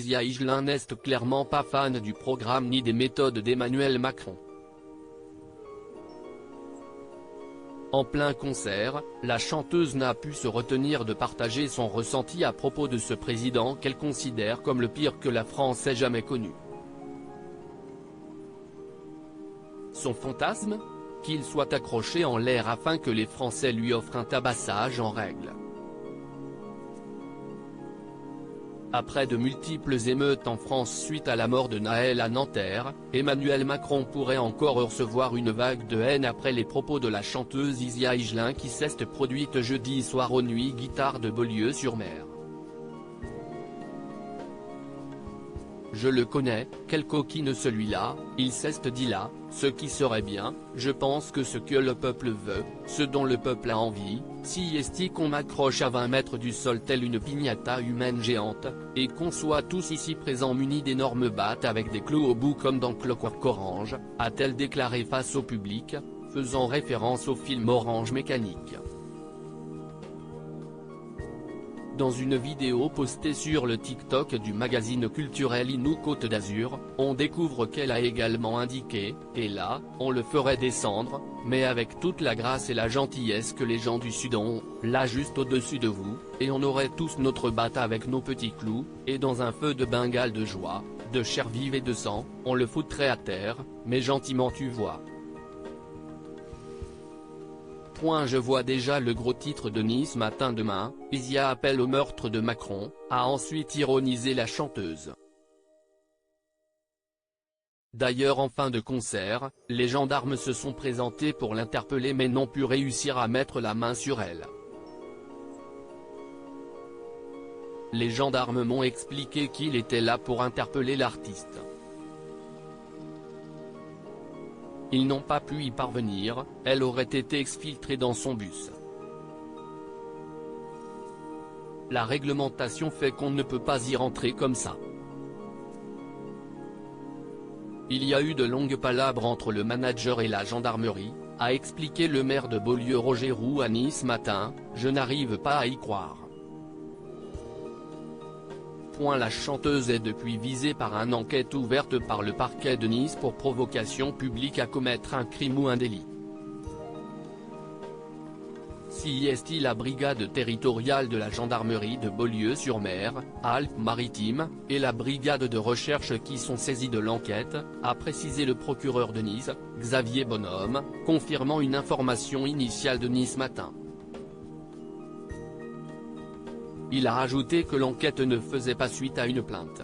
Isia Higelin n'est clairement pas fan du programme ni des méthodes d'Emmanuel Macron. En plein concert, la chanteuse n'a pu se retenir de partager son ressenti à propos de ce président qu'elle considère comme le pire que la France ait jamais connu. Son fantasme ? Qu'il soit accroché en l'air afin que les Français lui offrent un tabassage en règle. Après de multiples émeutes en France suite à la mort de Nahel à Nanterre, Emmanuel Macron pourrait encore recevoir une vague de haine après les propos de la chanteuse Isia Higelin qui s'est produite jeudi soir aux Nuits Guitare de Beaulieu-sur-Mer. Je le connais, quelle coquine celui-là, il s'est dit là, ce qui serait bien, je pense que ce que le peuple veut, ce dont le peuple a envie, si est qu'on m'accroche à 20 mètres du sol telle une piñata humaine géante, et qu'on soit tous ici présents munis d'énormes battes avec des clous au bout comme dans Clockwork Orange, a-t-elle déclaré face au public, faisant référence au film Orange Mécanique. Dans une vidéo postée sur le TikTok du magazine culturel Inou Côte d'Azur, on découvre qu'elle a également indiqué « Et là, on le ferait descendre, mais avec toute la grâce et la gentillesse que les gens du Sud ont, là juste au-dessus de vous, et on aurait tous notre batte avec nos petits clous, et dans un feu de Bengale de joie, de chair vive et de sang, on le foutrait à terre, mais gentiment tu vois. » Je vois déjà le gros titre de Nice Matin demain, Isia appelle au meurtre de Macron, a ensuite ironisé la chanteuse. D'ailleurs en fin de concert, les gendarmes se sont présentés pour l'interpeller mais n'ont pu réussir à mettre la main sur elle. Les gendarmes m'ont expliqué qu'il était là pour interpeller l'artiste. Ils n'ont pas pu y parvenir, elle aurait été exfiltrée dans son bus. La réglementation fait qu'on ne peut pas y rentrer comme ça. Il y a eu de longues palabres entre le manager et la gendarmerie, a expliqué le maire de Beaulieu Roger Roux à Nice Matin, je n'arrive pas à y croire. La chanteuse est depuis visée par une enquête ouverte par le parquet de Nice pour provocation publique à commettre un crime ou un délit. Si est la brigade territoriale de la gendarmerie de Beaulieu-sur-Mer, Alpes-Maritimes, et la brigade de recherche qui sont saisies de l'enquête, a précisé le procureur de Nice, Xavier Bonhomme, confirmant une information initiale de Nice Matin. Il a ajouté que l'enquête ne faisait pas suite à une plainte.